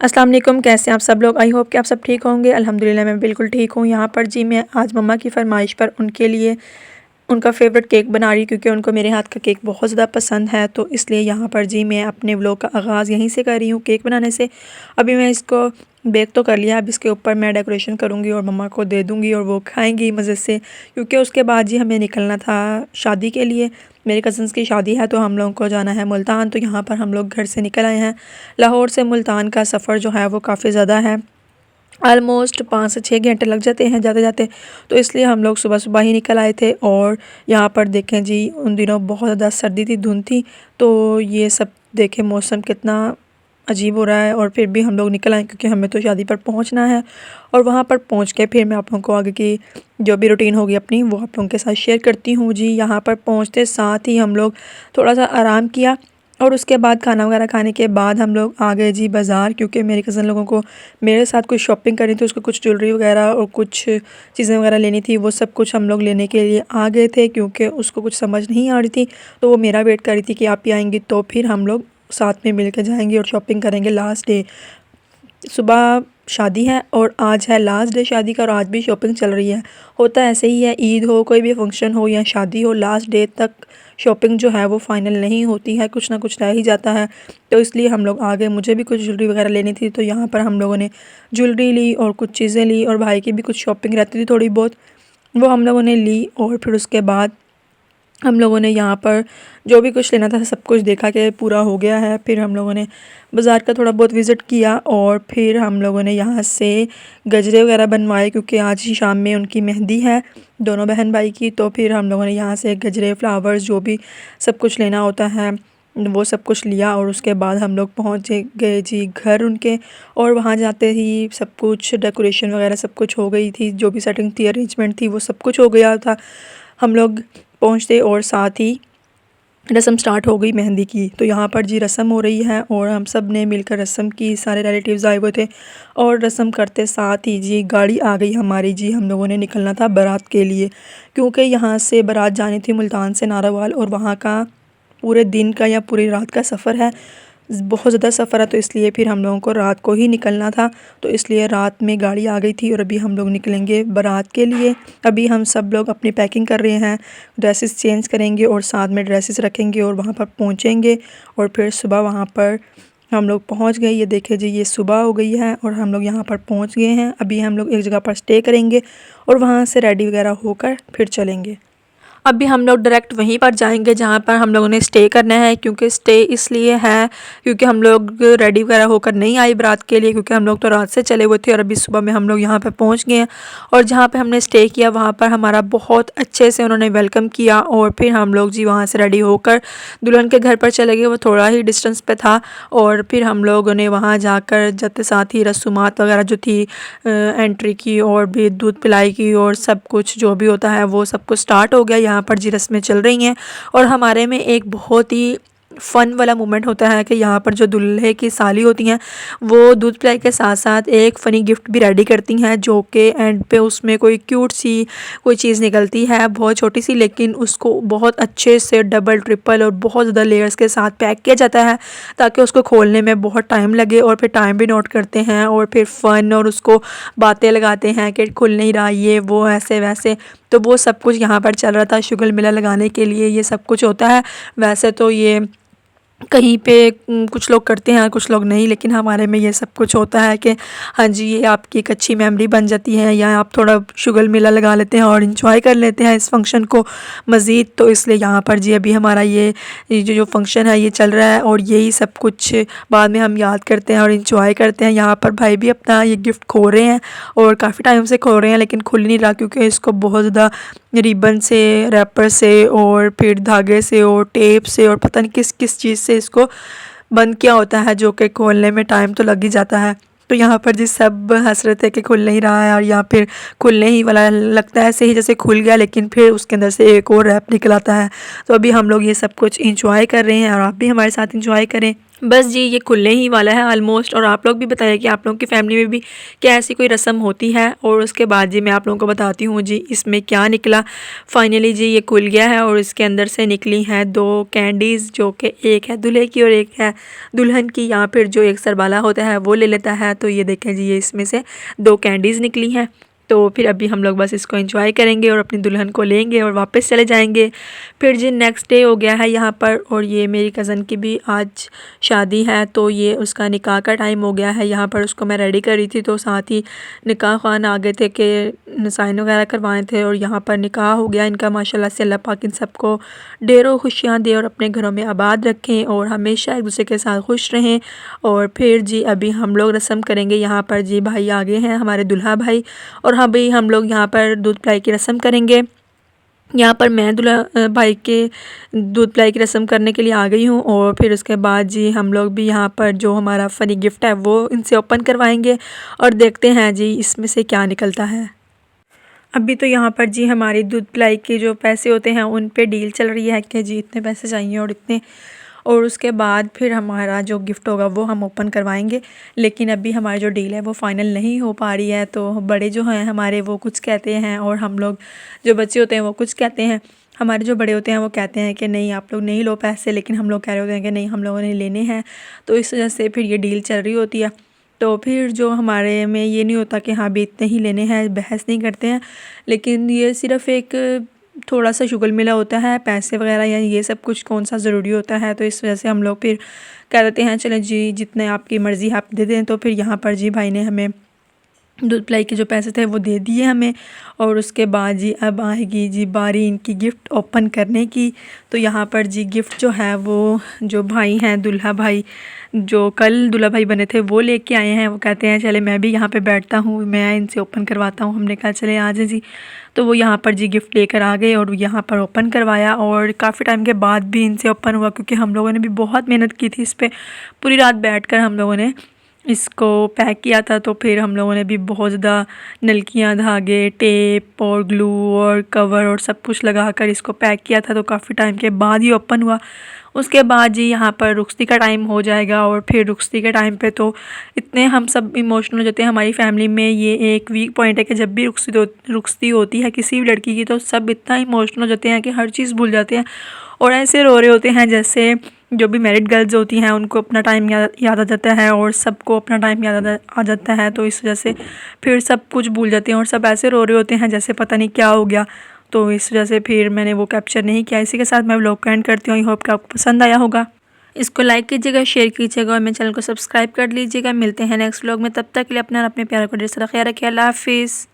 अस्सलाम वालेकुम, कैसे हैं आप सब लोग। आई होप कि आप सब ठीक होंगे। अल्हम्दुलिल्लाह मैं बिल्कुल ठीक हूँ। यहाँ पर जी मैं आज मम्मा की फरमाइश पर उनके लिए उनका फ़ेवरेट केक बना रही, क्योंकि उनको मेरे हाथ का केक बहुत ज़्यादा पसंद है। तो इसलिए यहाँ पर जी मैं अपने व्लॉग का आगाज़ यहीं से कर रही हूँ, केक बनाने से। अभी मैं इसको बेक तो कर लिया, अब इसके ऊपर मैं डेकोरेशन करूँगी और मम्मा को दे दूँगी और वो खाएंगी मज़े से, क्योंकि उसके बाद जी हमें निकलना था शादी के लिए। मेरे कज़न्स की शादी है तो हम लोगों को जाना है मुल्तान। तो यहाँ पर हम लोग घर से निकल आए हैं। लाहौर से मुल्तान का सफ़र जो है वो काफ़ी ज़्यादा है, ऑलमोस्ट 5 से 6 घंटे लग जाते हैं जाते जाते। तो इसलिए हम लोग सुबह सुबह ही निकल आए थे। और यहाँ पर देखें जी, उन दिनों बहुत ज़्यादा सर्दी थी, धुंध थी। तो ये सब देखें मौसम कितना अजीब हो रहा है, और फिर भी हम लोग निकल आए, क्योंकि हमें तो शादी पर पहुँचना है। और वहाँ पर पहुँच के फिर मैं आप लोगों को आगे की जो भी रूटीन होगी अपनी, वो आप लोगों के साथ शेयर करती हूँ। जी यहाँ पर पहुँचते साथ ही हम लोग थोड़ा सा आराम किया, और उसके बाद खाना वगैरह खाने के बाद हम लोग आ गए जी बाज़ार, क्योंकि मेरे कज़न लोगों को मेरे साथ कुछ शॉपिंग करनी थी। उसको कुछ ज्वेलरी वगैरह और कुछ चीज़ें वगैरह लेनी थी, वो सब कुछ हम लोग लेने के लिए आ गए थे, क्योंकि उसको कुछ समझ नहीं आ रही थी। तो वो मेरा वेट कर रही थी कि आप ही आएंगी तो फिर हम लोग साथ में मिल कर जाएंगे और शॉपिंग करेंगे। लास्ट डे सुबह शादी है और आज है लास्ट डे शादी का, और आज भी शॉपिंग चल रही है। होता ऐसे ही है, ईद हो, कोई भी फंक्शन हो या शादी हो, लास्ट डे तक शॉपिंग जो है वो फ़ाइनल नहीं होती है, कुछ ना कुछ रह ही जाता है। तो इसलिए हम लोग आ गए। मुझे भी कुछ ज्वेलरी वगैरह लेनी थी, तो यहाँ पर हम लोगों ने ज्वेलरी ली और कुछ चीज़ें ली, और भाई की भी कुछ शॉपिंग रहती थी थोड़ी बहुत, वो हम लोगों ने ली। और फिर उसके बाद हम लोगों ने यहाँ पर जो भी कुछ लेना था सब कुछ देखा कि पूरा हो गया है। फिर हम लोगों ने बाज़ार का थोड़ा बहुत विज़िट किया, और फिर हम लोगों ने यहाँ से गजरे वगैरह बनवाए, क्योंकि आज ही शाम में उनकी मेहंदी है दोनों बहन भाई की। तो फिर हम लोगों ने यहाँ से गजरे, फ्लावर्स, जो भी सब कुछ लेना होता है वो सब कुछ लिया। और उसके बाद हम लोग पहुँच गए जी घर उनके, और वहाँ जाते ही सब कुछ डेकोरेशन वगैरह सब कुछ हो गई थी, जो भी सेटिंग थी, अरेंजमेंट थी, वो सब कुछ हो गया था। हम लोग पहुँचते और साथ ही रस्म स्टार्ट हो गई मेहंदी की। तो यहाँ पर जी रस्म हो रही है, और हम सब ने मिलकर रस्म की, सारे रिलेटिव्स आए हुए थे। और रस्म करते साथ ही जी गाड़ी आ गई हमारी। जी हम लोगों ने निकलना था बारात के लिए, क्योंकि यहाँ से बारात जानी थी मुल्तान से नारावाल, और वहाँ का पूरे दिन का या पूरी रात का सफ़र है, बहुत ज़्यादा सफ़र है। तो इसलिए फिर हम लोगों को रात को ही निकलना था, तो इसलिए रात में गाड़ी आ गई थी, और अभी हम लोग निकलेंगे बारात के लिए। अभी हम सब लोग अपनी पैकिंग कर रहे हैं, ड्रेसेस चेंज करेंगे और साथ में ड्रेसेस रखेंगे और वहाँ पर पहुँचेंगे। और फिर सुबह वहाँ पर हम लोग पहुँच गए। ये देखे जी, ये सुबह हो गई है और हम लोग यहाँ पर पहुँच गए हैं। अभी हम लोग एक जगह पर स्टे करेंगे और वहाँ से रेडी वगैरह होकर फिर चलेंगे। अभी हम लोग डायरेक्ट वहीं पर जाएंगे जहाँ पर हम लोगों ने स्टे करना है, क्योंकि स्टे इसलिए है क्योंकि हम लोग रेडी वगैरह होकर नहीं आए बारात के लिए, क्योंकि हम लोग तो रात से चले हुए थे, और अभी सुबह में हम लोग यहाँ पर पहुँच गए हैं। और जहाँ पर हमने स्टे किया वहाँ पर हमारा बहुत अच्छे से उन्होंने वेलकम किया, और फिर हम लोग जी वहाँ से रेडी होकर दुल्हन के घर पर चले गए। वो थोड़ा ही डिस्टेंस पे था, और फिर हम लोगों ने वहाँ जाकर जाते साथ ही रसूमात वगैरह जो थी एंट्री की, और भी दूध पिलाई की, और सब कुछ जो भी होता है वो सब कुछ स्टार्ट हो गया। यहाँ पर जी रस्में चल रही हैं, और हमारे में एक बहुत ही फ़न वाला मोमेंट होता है कि यहाँ पर जो दूल्हे की साली होती हैं वो दूध पिलाई के साथ साथ एक फ़नी गिफ्ट भी रेडी करती हैं, जो कि एंड पे उसमें कोई क्यूट सी कोई चीज़ निकलती है, बहुत छोटी सी, लेकिन उसको बहुत अच्छे से डबल ट्रिपल और बहुत ज़्यादा लेयर्स के साथ पैक किया जाता है, ताकि उसको खोलने में बहुत टाइम लगे। और फिर टाइम भी नोट करते हैं, और फिर फ़न और उसको बातें लगाते हैं कि खुल नहीं रहा, ये वो ऐसे वैसे। तो वो सब कुछ यहाँ पर चल रहा था, शुगर मिला लगाने के लिए ये सब कुछ होता है। वैसे तो ये कहीं पे कुछ लोग करते हैं, कुछ लोग नहीं, लेकिन हमारे में ये सब कुछ होता है कि हाँ जी, ये आपकी एक अच्छी मेमोरी बन जाती है, या आप थोड़ा शुगर मेला लगा लेते हैं और इंजॉय कर लेते हैं इस फंक्शन को मज़ीद। तो इसलिए यहाँ पर जी अभी हमारा ये जो फंक्शन है ये चल रहा है, और यही सब कुछ बाद में हम याद करते हैं और इंजॉय करते हैं। यहाँ पर भाई भी अपना ये गिफ्ट खो रहे हैं, और काफ़ी टाइम से खो रहे हैं, लेकिन खुल नहीं रहा, क्योंकि इसको बहुत ज़्यादा रिबन से, रैपर से, और फिर धागे से और टेप से और पता नहीं किस किस चीज़ से इसको बंद किया होता है, जो कि खोलने में टाइम तो लग ही जाता है। तो यहाँ पर जी सब हंस रहे थे कि खुल नहीं रहा है, और यहाँ फिर खुलने ही वाला लगता है ऐसे ही जैसे खुल गया, लेकिन फिर उसके अंदर से एक और रैप निकल आता है। तो अभी हम लोग ये सब कुछ इंजॉय कर रहे हैं, और आप भी हमारे साथ इंजॉय करें। बस जी ये खुलने ही वाला है ऑलमोस्ट। और आप लोग भी बताइए कि आप लोगों की फ़ैमिली में भी क्या ऐसी कोई रस्म होती है। और उसके बाद जी मैं आप लोगों को बताती हूँ जी इसमें क्या निकला। फाइनली जी ये खुल गया है और इसके अंदर से निकली हैं 2 कैंडीज़, जो कि एक है दूल्हे की और एक है दुल्हन की, या फिर जो एक सरबाला होता है वो ले लेता है। तो ये देखें जी ये इसमें से 2 कैंडीज़ निकली हैं। तो फिर अभी हम लोग बस इसको एंजॉय करेंगे और अपनी दुल्हन को लेंगे और वापस चले जाएंगे। फिर जी नेक्स्ट डे हो गया है यहाँ पर, और ये मेरी कज़न की भी आज शादी है, तो ये उसका निकाह का टाइम हो गया है। यहाँ पर उसको मैं रेडी कर रही थी, तो साथ ही निकाह ख़ान आ गए थे कि साइन वगैरह करवाए थे। और यहाँ पर निकाह हो गया इनका। माशाल्लाह से अल्लाह पाक इन सबको ढेरों खुशियाँ दे और अपने घरों में आबाद रखें और हमेशा एक दूसरे के साथ खुश रहें। और फिर जी अभी हम लोग रस्म करेंगे। यहाँ पर जी भाई आ गए हैं, हमारे दुल्हा भाई, और अभी हम लोग यहाँ पर दूध पिलाई की रस्म करेंगे। यहाँ पर मैं दूल्हा भाई के दूध पिलाई की रस्म करने के लिए आ गई हूँ। और फिर उसके बाद जी हम लोग भी यहाँ पर जो हमारा फ़नी गिफ्ट है वो इनसे ओपन करवाएंगे और देखते हैं जी इसमें से क्या निकलता है। अभी तो यहाँ पर जी हमारी दूध पिलाई के जो पैसे होते हैं उन पे डील चल रही है कि जी इतने पैसे चाहिए और इतने, और उसके बाद फिर हमारा जो गिफ्ट होगा वो हम ओपन करवाएंगे। लेकिन अभी हमारी जो डील है वो फ़ाइनल नहीं हो पा रही है। तो बड़े जो हैं हमारे वो कुछ कहते हैं और हम लोग जो बच्चे होते हैं वो कुछ कहते हैं। हमारे जो बड़े होते हैं वो कहते हैं कि नहीं आप लोग नहीं लो पैसे, लेकिन हम लोग कह रहे होते हैं कि नहीं हम लोगों ने लेने हैं। तो इस वजह से फिर ये डील चल रही होती है। तो फिर जो हमारे में ये नहीं होता कि हाँ भी इतने ही लेने हैं, बहस नहीं करते हैं। लेकिन ये सिर्फ़ एक थोड़ा सा शुगल मिला होता है, पैसे वगैरह या ये सब कुछ कौन सा ज़रूरी होता है। तो इस वजह से हम लोग फिर कह देते हैं चलें जी जितने आपकी मर्ज़ी आप दे दें। तो फिर यहाँ पर जी भाई ने हमें दूध पिलाई के जो पैसे थे वो दे दिए हमें। और उसके बाद जी अब आएगी जी बारी इनकी गिफ्ट ओपन करने की। तो यहाँ पर जी गिफ्ट जो है वो जो भाई हैं दूल्हा भाई, जो कल दूल्हा भाई बने थे, वो लेके आए हैं। वो कहते हैं चले मैं भी यहाँ पे बैठता हूँ, मैं इनसे ओपन करवाता हूँ। हमने कहा चले आ जाए जी। तो वो यहाँ पर जी गिफ्ट लेकर आ गए और यहाँ पर ओपन करवाया। और काफ़ी टाइम के बाद भी इनसे ओपन हुआ, क्योंकि हम लोगों ने भी बहुत मेहनत की थी इस पर। पूरी रात बैठ हम लोगों ने इसको पैक किया था। तो फिर हम लोगों ने भी बहुत ज़्यादा नलकियाँ, धागे, टेप और ग्लू और कवर और सब कुछ लगा कर इसको पैक किया था। तो काफ़ी टाइम के बाद ही ओपन हुआ। उसके बाद जी यहाँ पर रुखसती का टाइम हो जाएगा। और फिर रुखसती के टाइम पे तो इतने हम सब इमोशनल हो जाते हैं। हमारी फैमिली में ये एक वीक पॉइंट है कि जब भी रुखसती होती है किसी भी लड़की की, तो सब इतना इमोशनल हो जाते हैं कि हर चीज़ भूल जाते हैं और ऐसे रो रहे होते हैं जैसे जो भी मैरिड गर्ल्स होती हैं उनको अपना टाइम याद आ जाता है और सबको अपना टाइम याद आ जाता है। तो इस वजह से फिर सब कुछ भूल जाते हैं और सब ऐसे रो रहे होते हैं जैसे पता नहीं क्या हो गया। तो इस वजह से फिर मैंने वो कैप्चर नहीं किया। इसी के साथ मैं व्लॉग को एंड करती हूँ। आई होप कि आपको पसंद आया होगा। इसको लाइक कीजिएगा, शेयर कीजिएगा और मेरे चैनल को सब्सक्राइब कर लीजिएगा। मिलते हैं नेक्स्ट व्लॉग में, तब तक के लिए अपना और अपने प्यार को ढेर सारा ख्याल रखिए। अल्लाह हाफिज़।